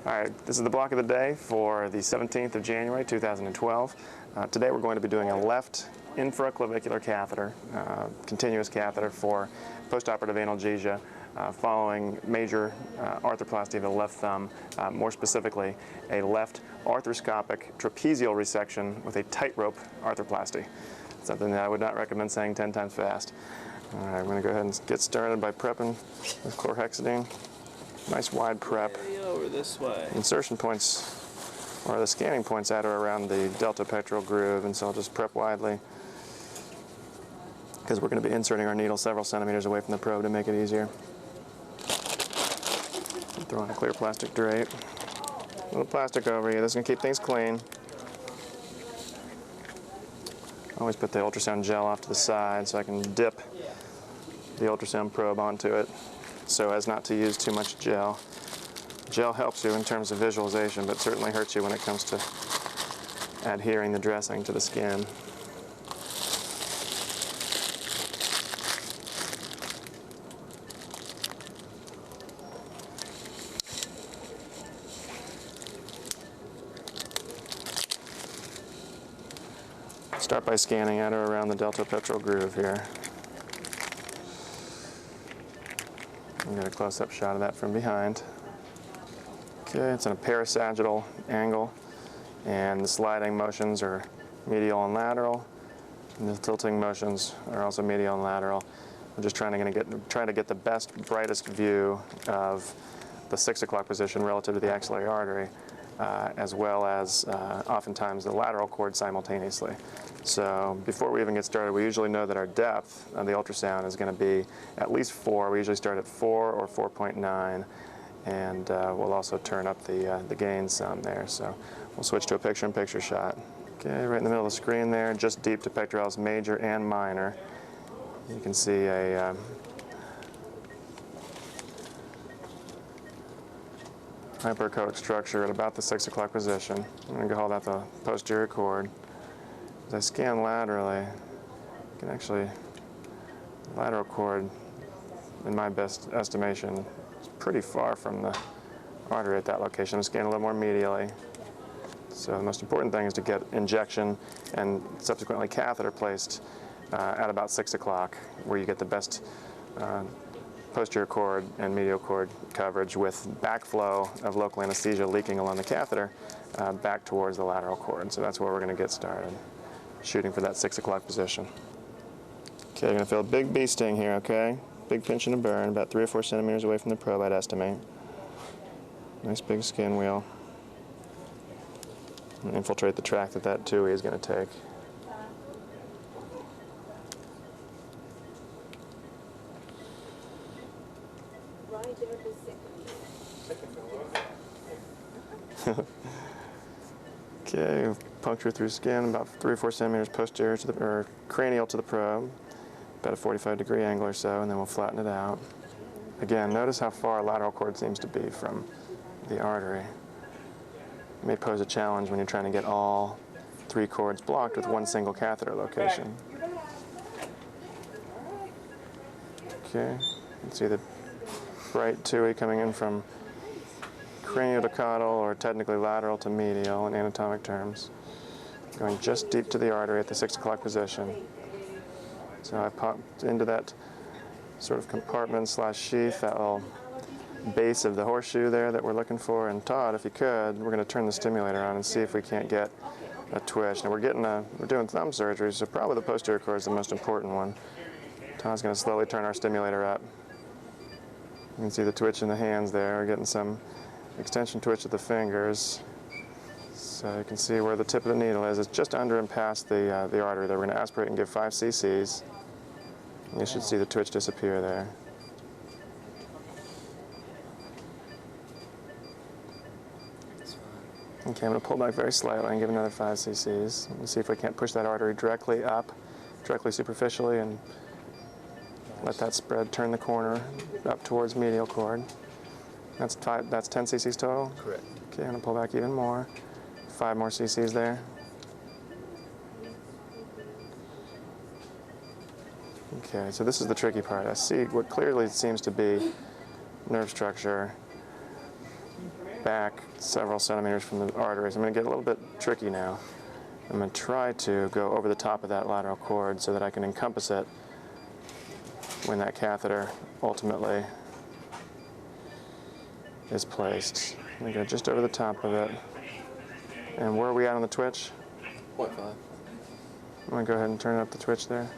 All right, this is the block of the day for the 17th of January 2012. Today we're going to be doing a left infraclavicular catheter, continuous catheter for postoperative analgesia following major arthroplasty of the left thumb, more specifically a left arthroscopic trapezial resection with a tightrope arthroplasty. Something that I would not recommend saying 10 times fast. All right, I'm going to go ahead and get started by prepping with chlorhexidine. Nice wide prep. Over this way. Insertion points, or the scanning points at or around the delta pectoral groove, and so I'll just prep widely because we're going to be inserting our needle several centimeters away from the probe to make it easier. Throw in a clear plastic drape. A little plastic over you. This is going to keep things clean. Always put the ultrasound gel off to the side so I can dip the ultrasound probe onto it so as not to use too much gel. Gel helps you in terms of visualization, but certainly hurts you when it comes to adhering the dressing to the skin. Start by scanning at or around the delta pectoral groove here. I'll get a close-up shot of that from behind. Okay, it's in a parasagittal angle, and the sliding motions are medial and lateral, and the tilting motions are also medial and lateral. I'm just trying to get the best, brightest view of the 6 o'clock position relative to the axillary artery, as well as oftentimes the lateral cord simultaneously. So before we even get started, we usually know that our depth of the ultrasound is going to be at least 4. We usually start at 4 or 4.9. And we'll also turn up the gain some there. So we'll switch to a picture-in-picture shot. Okay, right in the middle of the screen there, just deep to pectoralis major and minor. You can see a hyperechoic structure at about the 6 o'clock position. I'm going to call that the posterior cord. As I scan laterally, you can actually, the lateral cord, in my best estimation, pretty far from the artery at that location. I'm scanning a little more medially. So the most important thing is to get injection and subsequently catheter placed at about 6 o'clock, where you get the best posterior cord and medial cord coverage with backflow of local anesthesia leaking along the catheter back towards the lateral cord. So that's where we're going to get started, shooting for that 6 o'clock position. Okay, you're going to feel a big bee sting here, okay? Big pinch and a burn, about 3 or 4 centimeters away from the probe, I'd estimate. Nice big skin wheel. And infiltrate the track that TUI is going to take. Okay, puncture through skin about 3 or 4 centimeters posterior to the, or cranial to the probe. About a 45-degree angle or so, and then we'll flatten it out. Again, notice how far lateral cord seems to be from the artery. It may pose a challenge when you're trying to get all 3 cords blocked with one single catheter location. Okay, you can see the bright TUI coming in from cranial to caudal, or technically lateral to medial in anatomic terms, going just deep to the artery at the 6 o'clock position. So I popped into that sort of compartment slash sheath, that little base of the horseshoe there that we're looking for. And Todd, if you could, we're going to turn the stimulator on and see if we can't get a twitch. Now we're doing thumb surgery, so probably the posterior cord is the most important one. Todd's going to slowly turn our stimulator up. You can see the twitch in the hands there. We're getting some extension twitch of the fingers. So you can see where the tip of the needle is. It's just under and past the artery there. We're going to aspirate and give 5 cc's. And you should see the twitch disappear there. Okay, I'm going to pull back very slightly and give another 5 cc's. We'll see if we can't push that artery directly up, directly superficially, and let that spread, turn the corner up towards medial cord. That's 10 cc's total? Correct. Okay, I'm going to pull back even more. 5 more cc's there. Okay, so this is the tricky part. I see what clearly seems to be nerve structure back several centimeters from the arteries. I'm going to get a little bit tricky now. I'm going to try to go over the top of that lateral cord so that I can encompass it when that catheter ultimately is placed. I'm going to go just over the top of it. And where are we at on the twitch? 0.5. I'm going to go ahead and turn up the twitch there.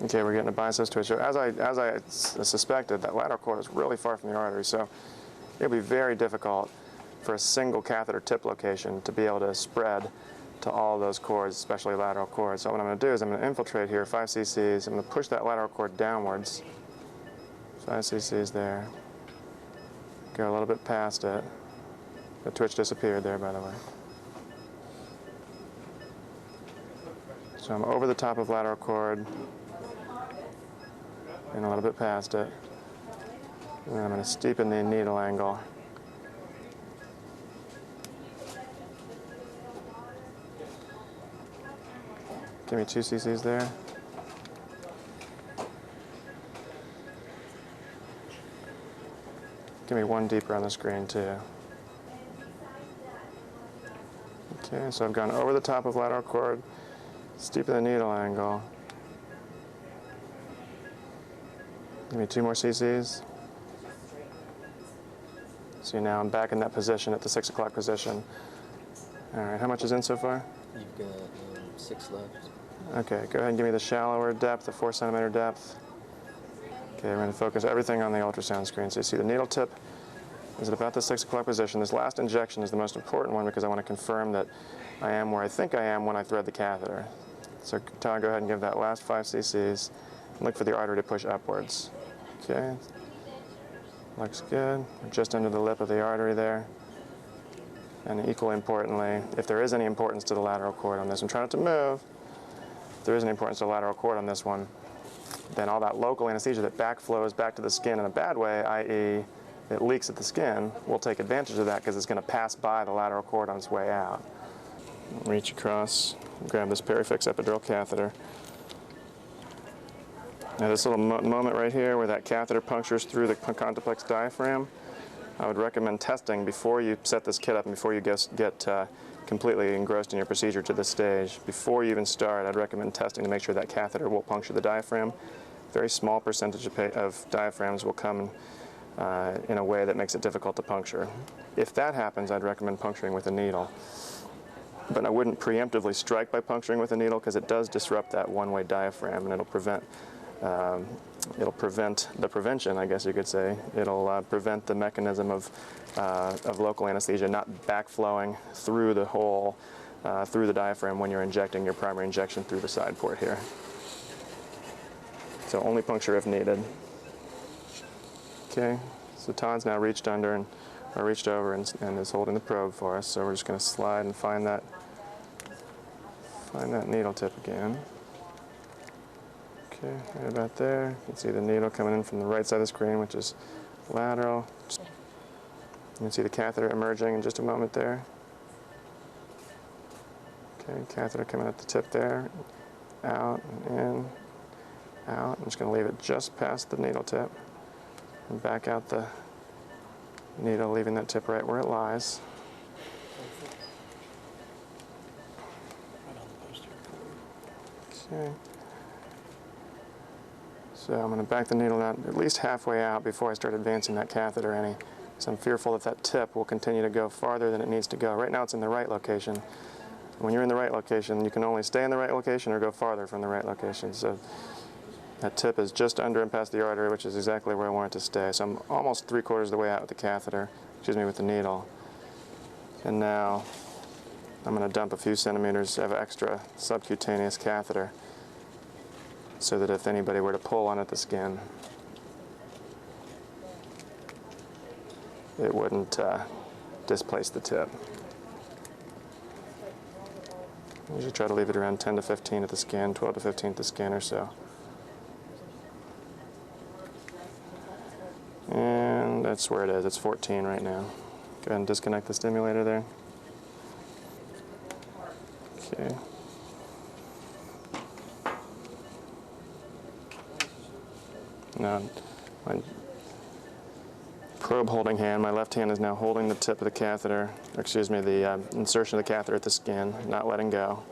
Okay, we're getting a biceps twitch. So as I suspected, that lateral cord is really far from the artery, so it'll be very difficult for a single catheter tip location to be able to spread to all those cords, especially lateral cords. So what I'm going to do is I'm going to infiltrate here, 5 cc's. I'm going to push that lateral cord downwards. 5 cc's there. Go a little bit past it. The twitch disappeared there, by the way. So I'm over the top of lateral cord and a little bit past it. And then I'm going to steepen the needle angle. Give me 2 cc's there. Give me 1 deeper on the screen too. Okay, so I've gone over the top of lateral cord, steepen the needle angle. Give me 2 more cc's. See, now I'm back in that position at the 6 o'clock position. All right, how much is in so far? You've got 6 left. Okay, go ahead and give me the shallower depth, the 4 centimeter depth. Okay, we're going to focus everything on the ultrasound screen. So you see the needle tip is at about the 6 o'clock position. This last injection is the most important one because I want to confirm that I am where I think I am when I thread the catheter. So Todd, go ahead and give that last 5 cc's and look for the artery to push upwards. Okay, looks good. We're just under the lip of the artery there. And equally importantly, if there is any importance to the lateral cord on this, I'm trying not to move. If there is any importance to the lateral cord on this one, then all that local anesthesia that backflows back to the skin in a bad way, i.e. it leaks at the skin, we'll take advantage of that because it's going to pass by the lateral cord on its way out. Reach across, grab this Perifix epidural catheter. Now this little moment right here where that catheter punctures through the contiplex diaphragm, I would recommend testing before you set this kit up and before you get completely engrossed in your procedure to this stage. Before you even start, I'd recommend testing to make sure that catheter will puncture the diaphragm. Very small percentage of diaphragms will come in a way that makes it difficult to puncture. If that happens, I'd recommend puncturing with a needle. But I wouldn't preemptively strike by puncturing with a needle because it does disrupt that one-way diaphragm and it'll prevent the prevention, I guess you could say. It'll prevent the mechanism of local anesthesia not backflowing through the hole, through the diaphragm when you're injecting your primary injection through the side port here. So only puncture if needed. Okay, so Todd's now reached under or reached over and is holding the probe for us. So we're just going to slide and find that needle tip again. Okay, right about there. You can see the needle coming in from the right side of the screen, which is lateral. You can see the catheter emerging in just a moment there. Okay, catheter coming at the tip there. Out and in, out. I'm just going to leave it just past the needle tip. And back out the needle, leaving that tip right where it lies. Okay. So I'm going to back the needle out at least halfway out before I start advancing that catheter any. So I'm fearful that that tip will continue to go farther than it needs to go. Right now it's in the right location. When you're in the right location, you can only stay in the right location or go farther from the right location. So that tip is just under and past the artery, which is exactly where I want it to stay. So I'm almost 3/4 of the way out with the catheter, with the needle. And now I'm going to dump a few centimeters of extra subcutaneous catheter so that if anybody were to pull on at the skin, it wouldn't displace the tip. I usually try to leave it around 10 to 15 at the skin, 12 to 15 at the skin or so. And that's where it is. It's 14 right now. Go ahead and disconnect the stimulator there. Okay. Now, probe holding hand. My left hand is now holding the tip of the catheter, or excuse me, the insertion of the catheter at the skin, not letting go.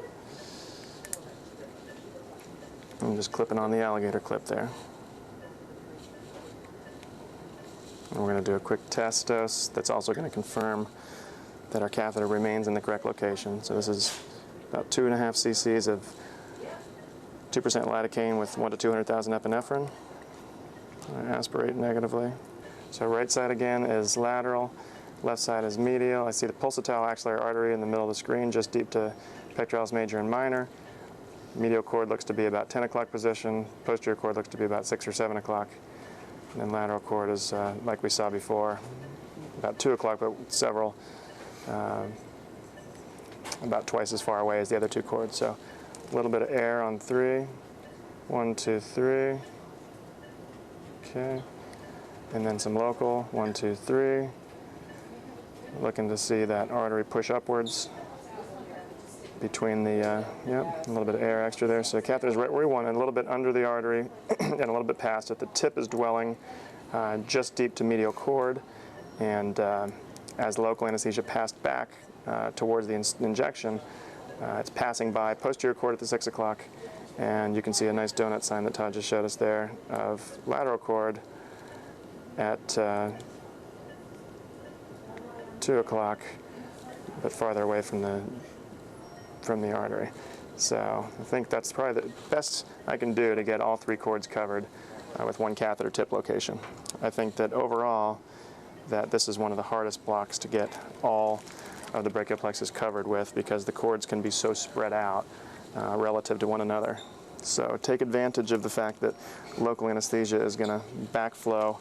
I'm just clipping on the alligator clip there. And we're going to do a quick test dose that's also going to confirm that our catheter remains in the correct location. So this is about 2.5 cc's of 2% lidocaine with 1 to 200,000 epinephrine. I aspirate negatively. So right side again is lateral, left side is medial. I see the pulsatile axillary artery in the middle of the screen, just deep to pectoralis major and minor. Medial cord looks to be about 10 o'clock position. Posterior cord looks to be about 6 or 7 o'clock. And then lateral cord is, like we saw before, about 2 o'clock, but several, about twice as far away as the other two cords. So a little bit of air on 3. 1, 2, 3. Okay. And then some local, 1, 2, 3. Looking to see that artery push upwards between the, yep, a little bit of air extra there. So the catheter is right where we want it, a little bit under the artery and a little bit past it. The tip is dwelling just deep to medial cord, and as local anesthesia passed back towards the injection, it's passing by posterior cord at the 6 o'clock, and you can see a nice donut sign that Todd just showed us there of lateral cord at 2 o'clock, but farther away from the artery. So I think that's probably the best I can do to get all 3 cords covered with one catheter tip location. I think that overall that this is one of the hardest blocks to get all of the brachial plexus covered with, because the cords can be so spread out relative to one another. So take advantage of the fact that local anesthesia is going to backflow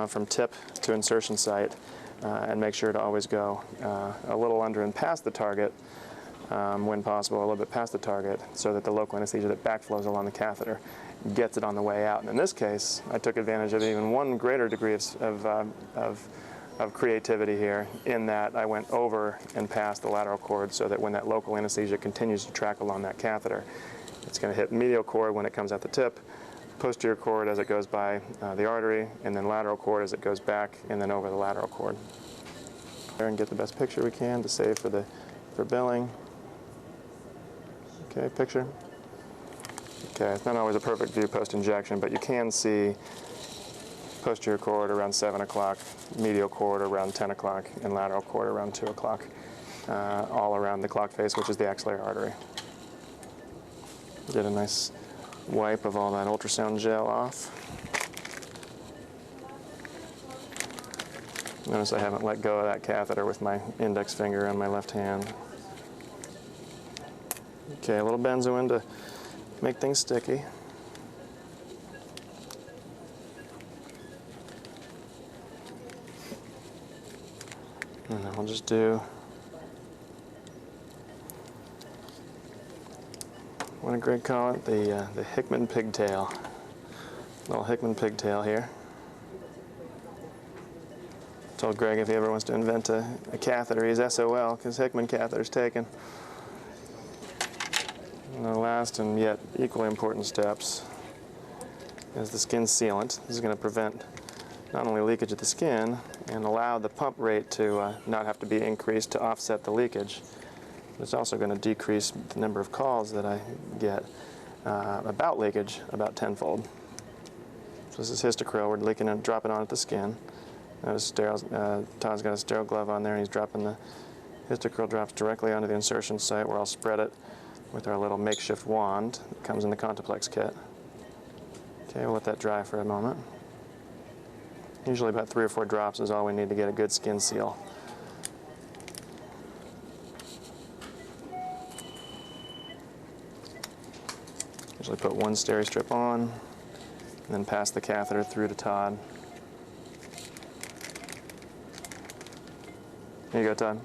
from tip to insertion site, and make sure to always go a little under and past the target when possible, a little bit past the target, so that the local anesthesia that backflows along the catheter gets it on the way out. And in this case, I took advantage of even one greater degree of creativity here, in that I went over and past the lateral cord, so that when that local anesthesia continues to track along that catheter, it's going to hit medial cord when it comes out the tip, posterior cord as it goes by the artery, and then lateral cord as it goes back and then over the lateral cord. And get the best picture we can to save for billing. Okay, picture. Okay, it's not always a perfect view post-injection, but you can see posterior cord around 7 o'clock, medial cord around 10 o'clock, and lateral cord around 2 o'clock, all around the clock face, which is the axillary artery. Get a nice wipe of all that ultrasound gel off. Notice I haven't let go of that catheter with my index finger on my left hand. Okay, a little benzoin to make things sticky. And then we'll just do, what did Greg call it? The Hickman pigtail. Little Hickman pigtail here. Told Greg if he ever wants to invent a catheter, he's SOL, because Hickman catheter's taken. And the last and yet equally important steps is the skin sealant. This is going to prevent not only leakage of the skin and allow the pump rate to not have to be increased to offset the leakage, but it's also going to decrease the number of calls that I get about leakage about tenfold. So this is histocryl. We're leaking and dropping on at the skin. Notice Todd's got a sterile glove on there, and he's dropping the histocryl drops directly onto the insertion site, where I'll spread it with our little makeshift wand that comes in the Contiplex kit. Okay, we'll let that dry for a moment. Usually about 3 or 4 drops is all we need to get a good skin seal. Usually put one steri strip on, and then pass the catheter through to Todd. Here you go, Todd.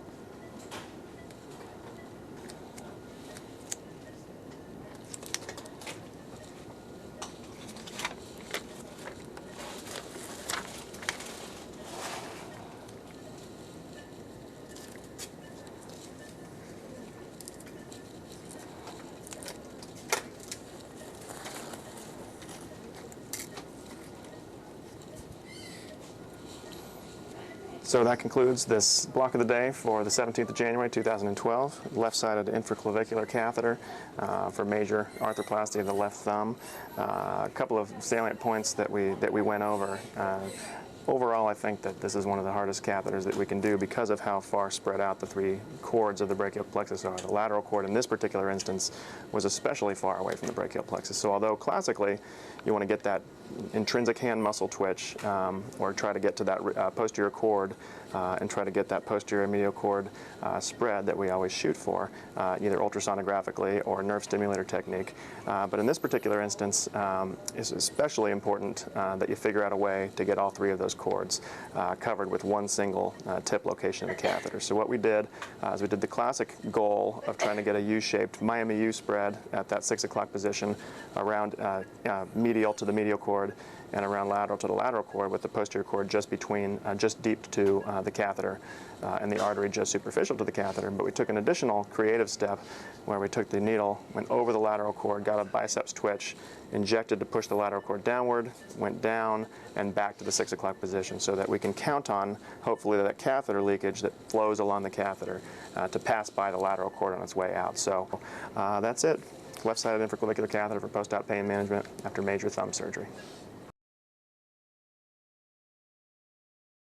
So that concludes this block of the day for the 17th of January 2012. Left-sided infraclavicular catheter for major arthroplasty of the left thumb. A couple of salient points that we went over. Overall, I think that this is one of the hardest catheters that we can do because of how far spread out the three cords of the brachial plexus are. The lateral cord in this particular instance was especially far away from the brachial plexus. So although classically you want to get that intrinsic hand muscle twitch or try to get to that posterior cord and try to get that posterior medial cord spread that we always shoot for, either ultrasonographically or nerve stimulator technique. But in this particular instance, it's especially important that you figure out a way to get all three of those cords covered with one single tip location of the catheter. So what we did is we did the classic goal of trying to get a U-shaped Miami U spread at that 6 o'clock position around medial to the medial cord and around lateral to the lateral cord, with the posterior cord just between, just deep to the catheter and the artery just superficial to the catheter. But we took an additional creative step where we took the needle, went over the lateral cord, got a biceps twitch, injected to push the lateral cord downward, went down and back to the 6 o'clock position, so that we can count on, hopefully, that catheter leakage that flows along the catheter to pass by the lateral cord on its way out. So that's it. Left-sided infraclavicular catheter for post-op pain management after major thumb surgery.